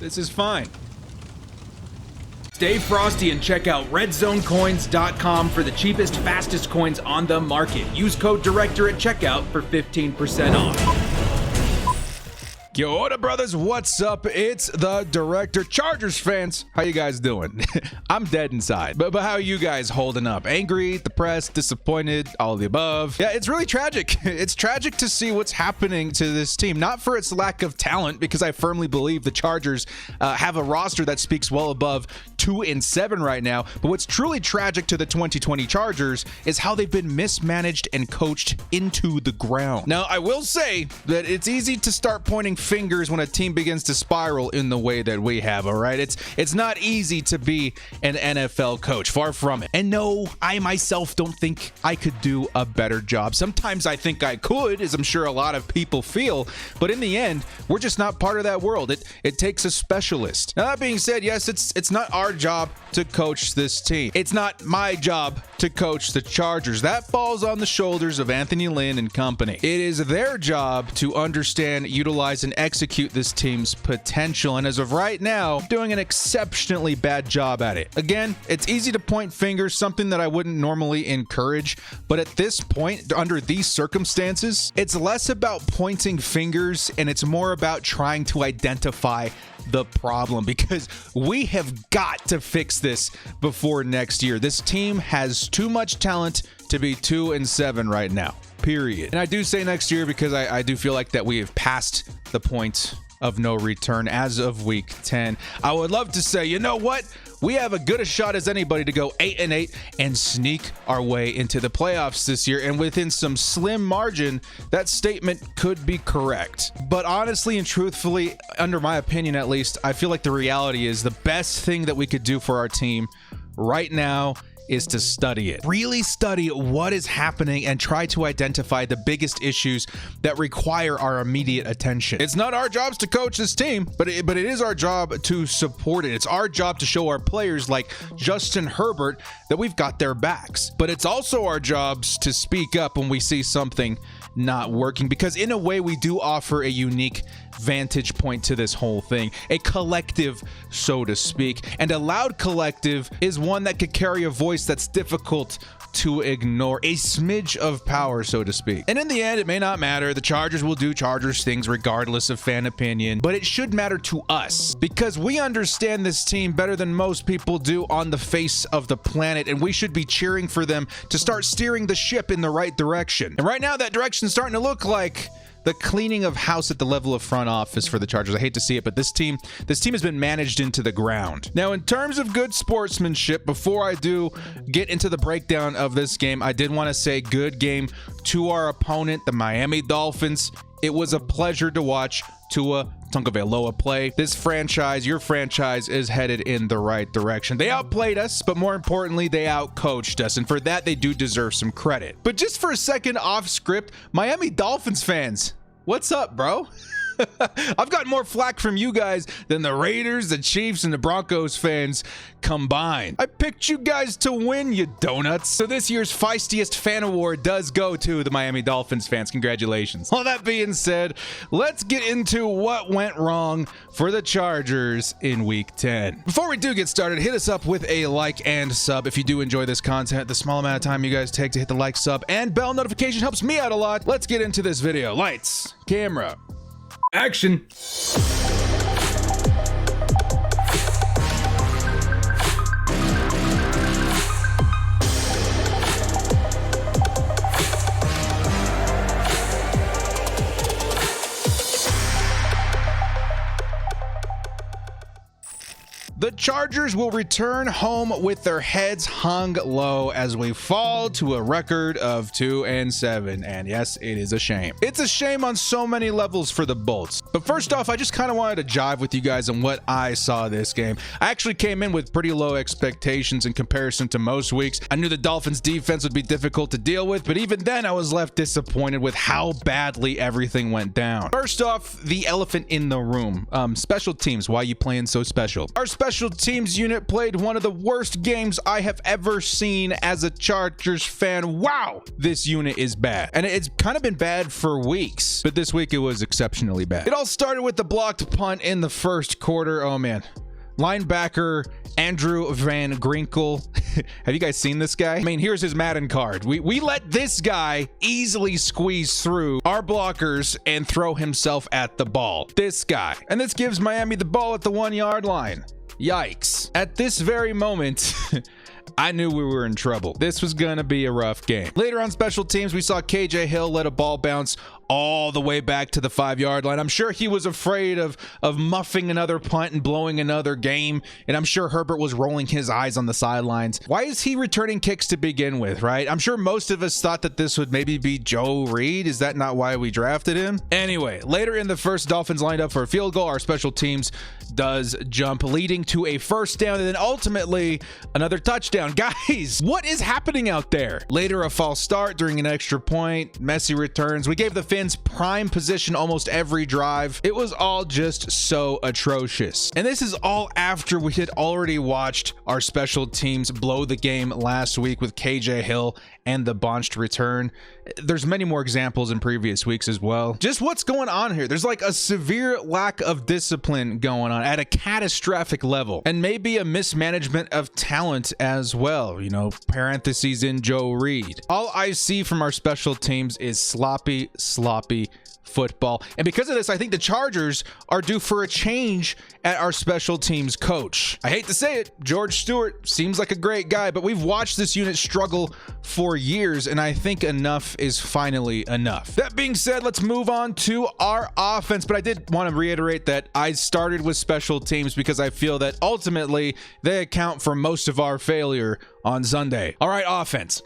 This is fine. Stay frosty and check out redzonecoins.com for the cheapest, fastest coins on the market. Use code DIRECTOR at checkout for 15% off. Yo, order brothers, what's up? It's the Director. Chargers fans, how you guys doing? I'm dead inside, but how are you guys holding up? Angry, depressed, disappointed, all of the above? Yeah, it's really tragic. It's tragic to see what's happening to this team, not for its lack of talent, because I firmly believe the Chargers have a roster that speaks well above 2-7 right now, but what's truly tragic to the 2020 Chargers is how they've been mismanaged and coached into the ground. Now, I will say that it's easy to start pointing fingers when a team begins to spiral in the way that we have, all right? It's not easy to be an NFL coach, far from it. And no, I myself don't think I could do a better job. Sometimes I think I could, as I'm sure a lot of people feel, but in the end, we're just not part of that world. It takes a specialist. Now, that being said, yes, it's not our job to coach this team. It's not my job to coach the Chargers. That falls on the shoulders of Anthony Lynn and company. It is their job to understand, utilize, and execute this team's potential, and as of right now, doing an exceptionally bad job at it. Again, it's easy to point fingers, something that I wouldn't normally encourage, but at this point, under these circumstances, it's less about pointing fingers and it's more about trying to identify the problem, because we have got to fix this before next year. This team has too much talent to be 2-7 right now, period. And I do say next year because I do feel like that we have passed the point of no return as of week 10. I would love to say, you know what? We have as good a shot as anybody to go 8-8 and sneak our way into the playoffs this year. And within some slim margin, that statement could be correct. But honestly and truthfully, under my opinion at least, I feel like the reality is the best thing that we could do for our team right now is to study it. Really study what is happening and try to identify the biggest issues that require our immediate attention. It's not our jobs to coach this team, but it is our job to support it. It's our job to show our players like Justin Herbert that we've got their backs. But it's also our jobs to speak up when we see something not working, because in a way we do offer a unique vantage point to this whole thing, a collective, so to speak, and a loud collective is one that could carry a voice that's difficult to ignore, a smidge of power, so to speak. And in the end, it may not matter. The Chargers will do Chargers things regardless of fan opinion, but it should matter to us because we understand this team better than most people do on the face of the planet, and we should be cheering for them to start steering the ship in the right direction. And right now, that direction's starting to look like the cleaning of house at the level of front office for the Chargers. I hate to see it, but this team has been managed into the ground. Now, in terms of good sportsmanship, before I do get into the breakdown of this game, I did want to say good game to our opponent, the Miami Dolphins. It was a pleasure to watch Tua Tagovailoa play. This franchise, your franchise, is headed in the right direction. They outplayed us, but more importantly, they outcoached us, and for that, they do deserve some credit. But just for a second off script, Miami Dolphins fans, what's up, bro? I've got more flack from you guys than the Raiders, the Chiefs, and the Broncos fans combined. I picked you guys to win, you donuts. So this year's Feistiest Fan Award does go to the Miami Dolphins fans. Congratulations. All that being said, let's get into what went wrong for the Chargers in Week 10. Before we do get started, hit us up with a like and sub if you do enjoy this content. The small amount of time you guys take to hit the like, sub, and bell notification helps me out a lot. Let's get into this video. Lights, camera, action. The Chargers will return home with their heads hung low as we fall to a record of 2-7. And yes, it is a shame. It's a shame on so many levels for the Bolts. But first off, I just kind of wanted to jive with you guys on what I saw this game. I actually came in with pretty low expectations in comparison to most weeks. I knew the Dolphins defense would be difficult to deal with, but even then I was left disappointed with how badly everything went down. First off, the elephant in the room. Special teams. Why are you playing so special? Our special special teams unit played one of the worst games I have ever seen as a Chargers fan. Wow, this unit is bad. And it's kind of been bad for weeks, but this week it was exceptionally bad. It all started with the blocked punt in the first quarter. Oh man. Linebacker Andrew Van Ginkel. Have you guys seen this guy? I mean, here's his Madden card. We let this guy easily squeeze through our blockers and throw himself at the ball. This guy. And this gives Miami the ball at the 1-yard line. Yikes. At this very moment, I knew we were in trouble. This was gonna be a rough game. Later on special teams, we saw KJ Hill let a ball bounce all the way back to the 5-yard line. I'm sure he was afraid of muffing another punt and blowing another game, and I'm sure Herbert was rolling his eyes on the sidelines. Why is he returning kicks to begin with, right? I'm sure most of us thought that this would maybe be Joe Reed. Is that not why we drafted him? Anyway, later in the first, Dolphins lined up for a field goal. Our special teams does jump, leading to a first down, and then ultimately another touchdown. Guys, what is happening out there? Later, a false start during an extra point. Messy returns. We gave the Fins prime position almost every drive. It was all just so atrocious. And this is all after we had already watched our special teams blow the game last week with KJ Hill and the botched return. There's many more examples in previous weeks as well. Just what's going on here? There's like a severe lack of discipline going on at a catastrophic level, and maybe a mismanagement of talent as well. You know, parentheses in Joe Reed. All I see from our special teams is sloppy football. And because of this, I think the Chargers are due for a change at our special teams coach. I hate to say it, George Stewart seems like a great guy, but we've watched this unit struggle for years, and I think enough is finally enough. That being said, let's move on to our offense, but I did want to reiterate that I started with special teams because I feel that ultimately they account for most of our failure on Sunday. All right, offense.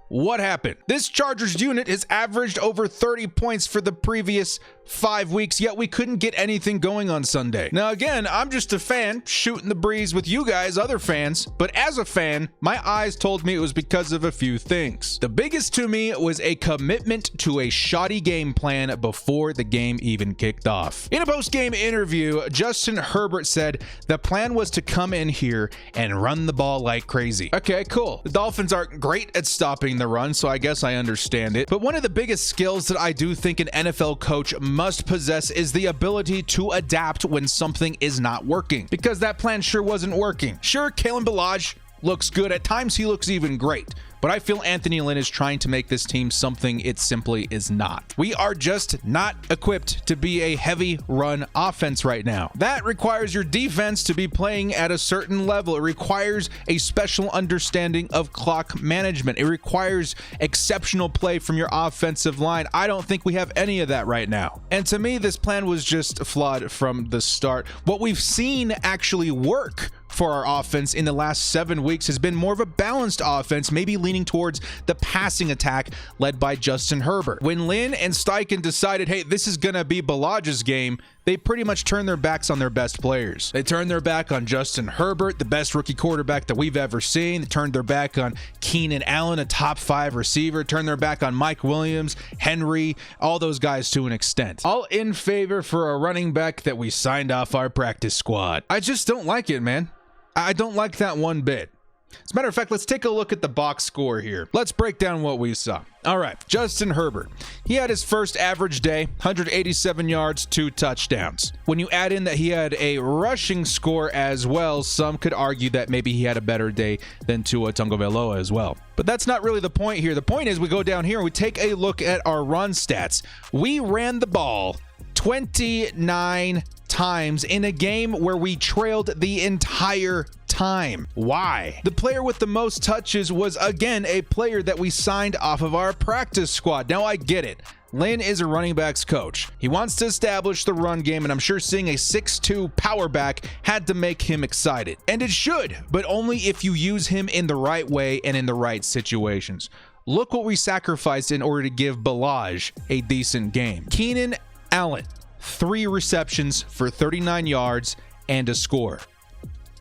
What happened? This Chargers unit has averaged over 30 points for the previous 5 weeks, yet we couldn't get anything going on Sunday. Now again, I'm just a fan shooting the breeze with you guys, other fans, but as a fan, my eyes told me it was because of a few things. The biggest to me was a commitment to a shoddy game plan before the game even kicked off. In a post-game interview, Justin Herbert said the plan was to come in here and run the ball like crazy. Okay, cool. The Dolphins aren't great at stopping the run, so I guess I understand it. But one of the biggest skills that I do think an NFL coach must possess is the ability to adapt when something is not working, because that plan sure wasn't working. Sure, Kalen Ballage looks good. At times, he looks even great. But I feel Anthony Lynn is trying to make this team something it simply is not. We are just not equipped to be a heavy run offense right now. That requires your defense to be playing at a certain level. It requires a special understanding of clock management. It requires exceptional play from your offensive line. I don't think we have any of that right now. And to me, this plan was just flawed from the start. What we've seen actually work for our offense in the last 7 weeks has been more of a balanced offense, maybe leaning towards the passing attack led by Justin Herbert. When Lynn and Steichen decided, hey, this is going to be Ballage's game, they pretty much turned their backs on their best players. They turned their back on Justin Herbert, the best rookie quarterback that we've ever seen. They turned their back on Keenan Allen, a top 5 receiver. Turned their back on Mike Williams, Henry, all those guys to an extent. All in favor for a running back that we signed off our practice squad. I just don't like it, man. I don't like that one bit. As a matter of fact, let's take a look at the box score here. Let's break down what we saw. All right, Justin Herbert. He had his first average day, 187 yards, 2 touchdowns. When you add in that he had a rushing score as well, some could argue that maybe he had a better day than Tua Tagovailoa as well. But that's not really the point here. The point is we go down here and we take a look at our run stats. We ran the ball 29 times in a game where we trailed the entire time. Why? The player with the most touches was again a player that we signed off of our practice squad. Now I get it. Lynn is a running backs coach. He wants to establish the run game, and I'm sure seeing a 6'2" power back had to make him excited. And it should, but only if you use him in the right way and in the right situations. Look what we sacrificed in order to give Ballage a decent game. Keenan Allen, 3 receptions for 39 yards and a score.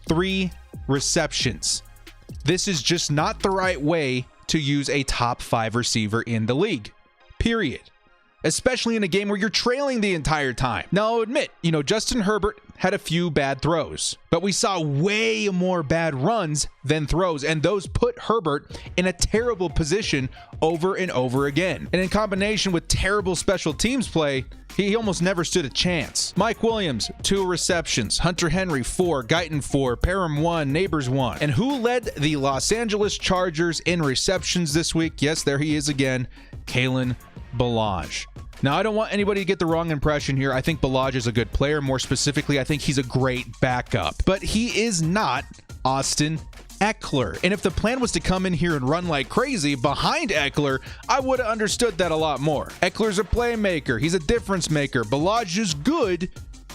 3 receptions. This is just not the right way to use a top 5 receiver in the league. Period. especially in a game where you're trailing the entire time. Now, I'll admit, Justin Herbert had a few bad throws, but we saw way more bad runs than throws, and those put Herbert in a terrible position over and over again. And in combination with terrible special teams play, he almost never stood a chance. Mike Williams, 2 receptions. Hunter Henry, 4. Guyton, 4. Parham, 1. Neighbors, 1. And who led the Los Angeles Chargers in receptions this week? Yes, there he is again, Kalen Ballage. Now, I don't want anybody to get the wrong impression here. I think Ballage is a good player. More specifically, I think he's a great backup. But he is not Austin Eckler. And if the plan was to come in here and run like crazy behind Eckler, I would have understood that a lot more. Eckler's a playmaker. He's a difference maker. Ballage is good,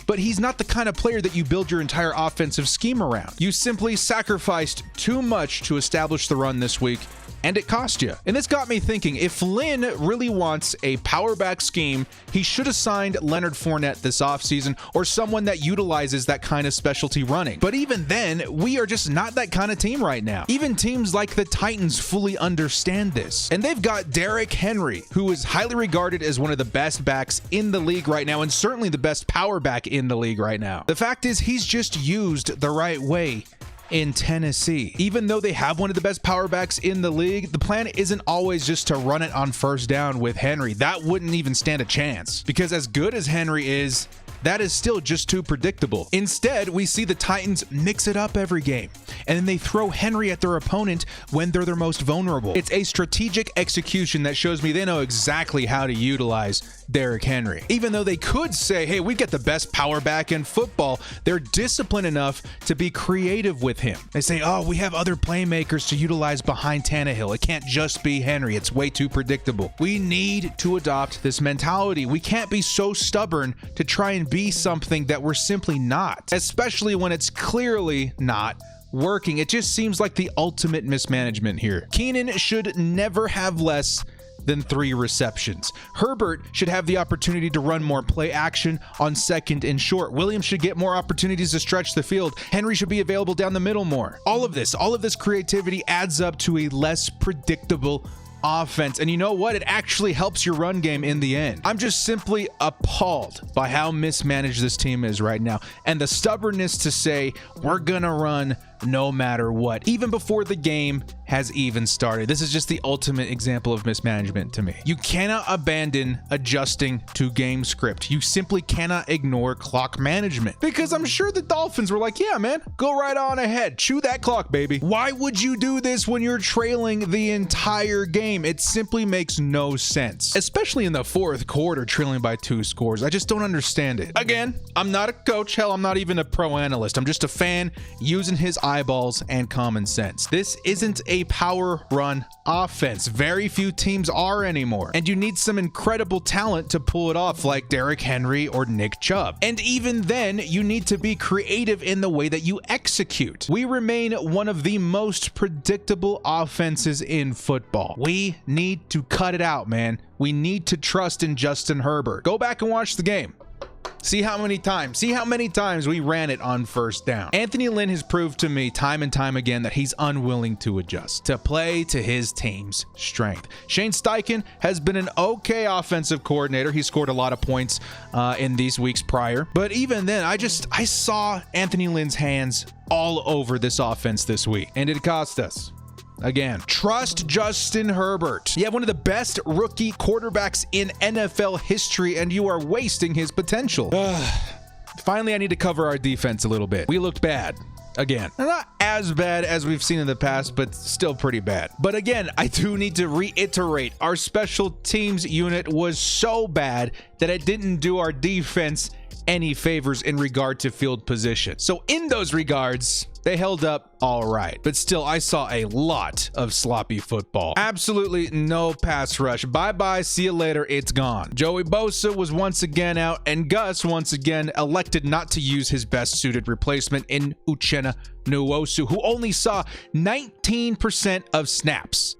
but he's not the kind of player that you build your entire offensive scheme around. You simply sacrificed too much to establish the run this week, and it cost you. And this got me thinking, if Lynn really wants a power back scheme, he should have signed Leonard Fournette this offseason, or someone that utilizes that kind of specialty running. But even then, we are just not that kind of team right now. Even teams like the Titans fully understand this. And they've got Derrick Henry, who is highly regarded as one of the best backs in the league right now, and certainly the best power back in the league right now. The fact is, he's just used the right way in Tennessee. Even though they have one of the best power backs in the league, the plan isn't always just to run it on first down with Henry. That wouldn't even stand a chance, because as good as Henry is, that is still just too predictable. Instead, we see the Titans mix it up every game, and then they throw Henry at their opponent when they're their most vulnerable. It's a strategic execution that shows me they know exactly how to utilize Derrick Henry. Even though they could say, hey, we've got the best power back in football, they're disciplined enough to be creative with him. They say, oh, we have other playmakers to utilize behind Tannehill. It can't just be Henry. It's way too predictable. We need to adopt this mentality. We can't be so stubborn to try and be something that we're simply not, especially when it's clearly not working. It just seems like the ultimate mismanagement here. Keenan should never have less than 3 receptions. Herbert should have the opportunity to run more play action on second and short. Williams should get more opportunities to stretch the field. Henry should be available down the middle more. All of this creativity adds up to a less predictable offense. And you know what? It actually helps your run game in the end. I'm just simply appalled by how mismanaged this team is right now, and the stubbornness to say we're gonna run no matter what, even before the game has even started. This is just the ultimate example of mismanagement to me. You cannot abandon adjusting to game script. You simply cannot ignore clock management, because I'm sure the Dolphins were like, yeah, man, go right on ahead. Chew that clock, baby. Why would you do this when you're trailing the entire game? It simply makes no sense, especially in the fourth quarter, trailing by 2 scores. I just don't understand it. Again, I'm not a coach. Hell, I'm not even a pro analyst. I'm just a fan using his eyeballs and common sense. This isn't a power run offense. Very few teams are anymore. And you need some incredible talent to pull it off, like Derrick Henry or Nick Chubb. And even then, you need to be creative in the way that you execute. We remain one of the most predictable offenses in football. We need to cut it out, man. We need to trust in Justin Herbert. Go back and watch the game. See how many times we ran it on first down. Anthony Lynn has proved to me time and time again that he's unwilling to adjust, to play to his team's strength. Shane Steichen has been an okay offensive coordinator. He scored a lot of points in these weeks prior. But even then, I saw Anthony Lynn's hands all over this offense this week, and it cost us. Again, trust Justin Herbert. You have one of the best rookie quarterbacks in NFL history, and you are wasting his potential. Finally, I need to cover our defense a little bit. We looked bad. Again, not as bad as we've seen in the past, but still pretty bad. But again, I do need to reiterate, our special teams unit was so bad that it didn't do our defense any favors in regard to field position. So in those regards, they held up all right. But still, I saw a lot of sloppy football. Absolutely no pass rush. Bye-bye, see you later, it's gone. Joey Bosa was once again out, and Gus once again elected not to use his best suited replacement in Uchenna Nwosu, who only saw 19% of snaps.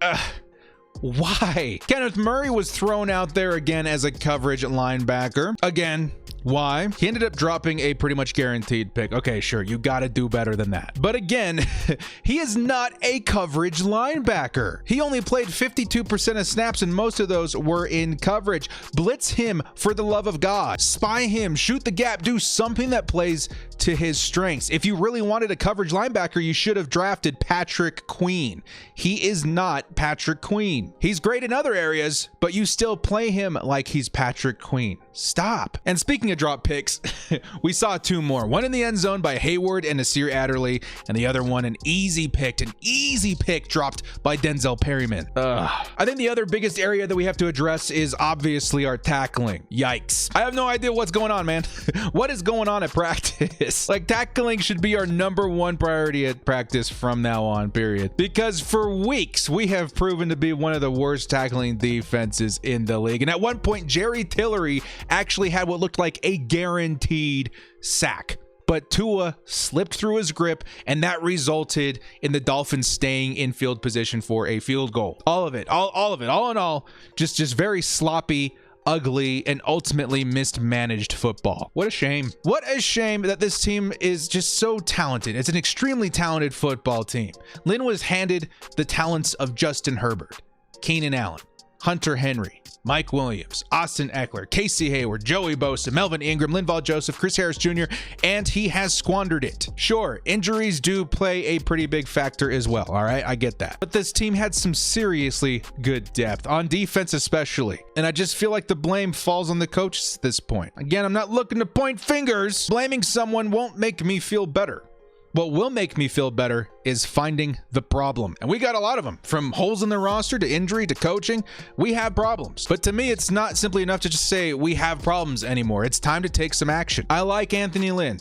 Why? Kenneth Murray was thrown out there again as a coverage linebacker. Again, Why? He ended up dropping a pretty much guaranteed pick. Okay, sure, you gotta do better than that. But again, he is not a coverage linebacker. He only played 52% of snaps, and most of those were in coverage. Blitz him for the love of God. Spy him, shoot the gap, do something that plays to his strengths. If you really wanted a coverage linebacker, you should have drafted Patrick Queen. He is not Patrick Queen. He's great in other areas, but you still play him like he's Patrick Queen. Stop. And speaking of drop picks, we saw two more. One in the end zone by Hayward and Nasir Adderley, and the other one an easy pick dropped by Denzel Perryman. I think the other biggest area that we have to address is obviously our tackling. Yikes. I have no idea what's going on, man. What is going on at practice? Like, tackling should be our #1 priority at practice from now on, period. Because for weeks, we have proven to be one of the worst tackling defenses in the league. And at one point, Jerry Tillery actually had what looked like a guaranteed sack. But Tua slipped through his grip, and that resulted in the Dolphins staying in field position for a field goal. All of it, all in all, just very sloppy, ugly, and ultimately mismanaged football. What a shame. What a shame that this team is just so talented. It's an extremely talented football team. Lynn was handed the talents of Justin Herbert, Keenan Allen, Hunter Henry, Mike Williams, Austin Eckler, Casey Hayward, Joey Bosa, Melvin Ingram, Linval Joseph, Chris Harris Jr., and he has squandered it. Sure, injuries do play a pretty big factor as well, all right? I get that. But this team had some seriously good depth, on defense especially, and I just feel like the blame falls on the coaches at this point. Again, I'm not looking to point fingers. Blaming someone won't make me feel better. What will make me feel better is finding the problem. And we got a lot of them. From holes in the roster to injury to coaching, we have problems. But to me, it's not simply enough to just say we have problems anymore. It's time to take some action. I like Anthony Lynn.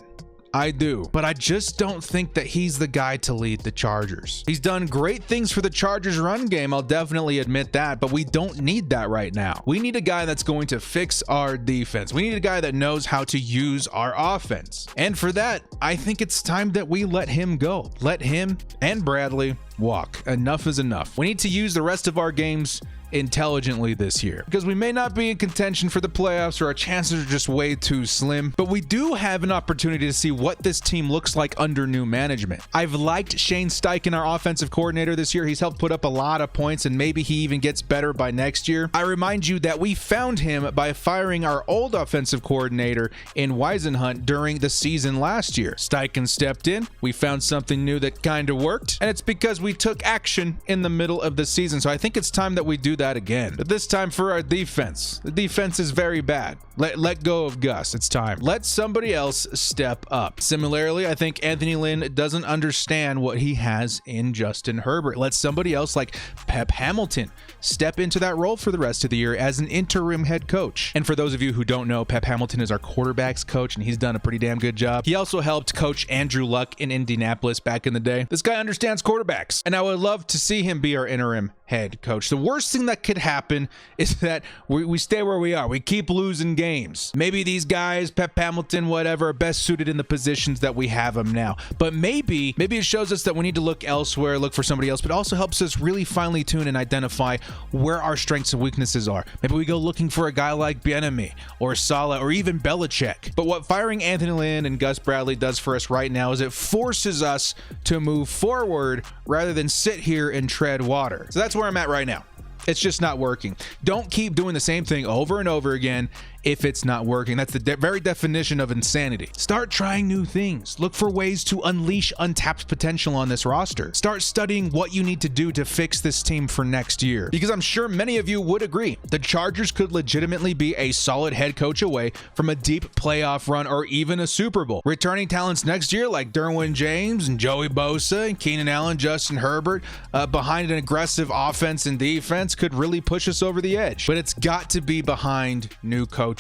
I do, but I just don't think that he's the guy to lead the Chargers. He's done great things for the Chargers run game, I'll definitely admit that, but we don't need that right now. We need a guy that's going to fix our defense. We need a guy that knows how to use our offense. And for that, I think it's time that we let him go. Let him and Bradley walk. Enough is enough. We need to use the rest of our games intelligently this year, because we may not be in contention for the playoffs, or our chances are just way too slim, but we do have an opportunity to see what this team looks like under new management. I've liked Shane Steichen, our offensive coordinator, this year. He's helped put up a lot of points, and maybe he even gets better by next year. I remind you that we found him by firing our old offensive coordinator in Weisenhunt during the season last year. Steichen stepped in, we found something new that kind of worked, and it's because we took action in the middle of the season. So I think it's time that we do that again, but this time for our defense. The defense is very bad. Let go of Gus. It's time. Let somebody else step up. Similarly, I think Anthony Lynn doesn't understand what he has in Justin Herbert. Let somebody else like Pep Hamilton step into that role for the rest of the year as an interim head coach. And for those of you who don't know, Pep Hamilton is our quarterbacks coach, and he's done a pretty damn good job. He also helped coach Andrew Luck in Indianapolis back in the day. This guy understands quarterbacks, and I would love to see him be our interim head coach. The worst thing that could happen is that we stay where we are. We keep losing games. Maybe these guys, Pep Hamilton, whatever, are best suited in the positions that we have them now. But maybe it shows us that we need to look elsewhere, look for somebody else, but also helps us really finely tune and identify where our strengths and weaknesses are. Maybe we go looking for a guy like Bieniemy or Saleh or even Belichick. But what firing Anthony Lynn and Gus Bradley does for us right now is it forces us to move forward rather than sit here and tread water. So that's where I'm at right now. It's just not working. Don't keep doing the same thing over and over again if it's not working. That's the very definition of insanity. Start trying new things. Look for ways to unleash untapped potential on this roster. Start studying what you need to do to fix this team for next year. Because I'm sure many of you would agree, the Chargers could legitimately be a solid head coach away from a deep playoff run or even a Super Bowl. Returning talents next year like Derwin James and Joey Bosa and Keenan Allen, Justin Herbert, behind an aggressive offense and defense could really push us over the edge. But it's got to be behind new coaches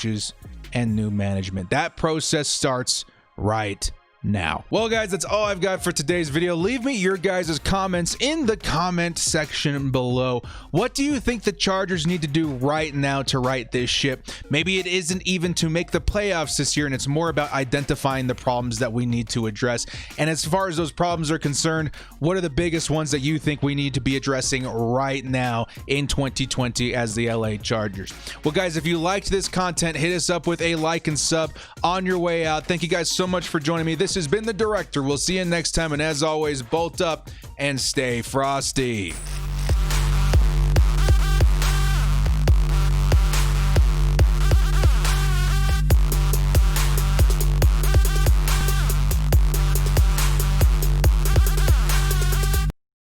and new management. That process starts right now. Well, guys, that's all I've got for today's video. Leave me your guys' comments in the comment section below. What do you think the Chargers need to do right now to right this ship? Maybe it isn't even to make the playoffs this year, and it's more about identifying the problems that we need to address. And as far as those problems are concerned, what are the biggest ones that you think we need to be addressing right now in 2020 as the LA Chargers? Well, guys, if you liked this content, hit us up with a like and sub on your way out. Thank you guys so much for joining me. This has been The Director. We'll see you next time, and as always, bolt up and stay frosty.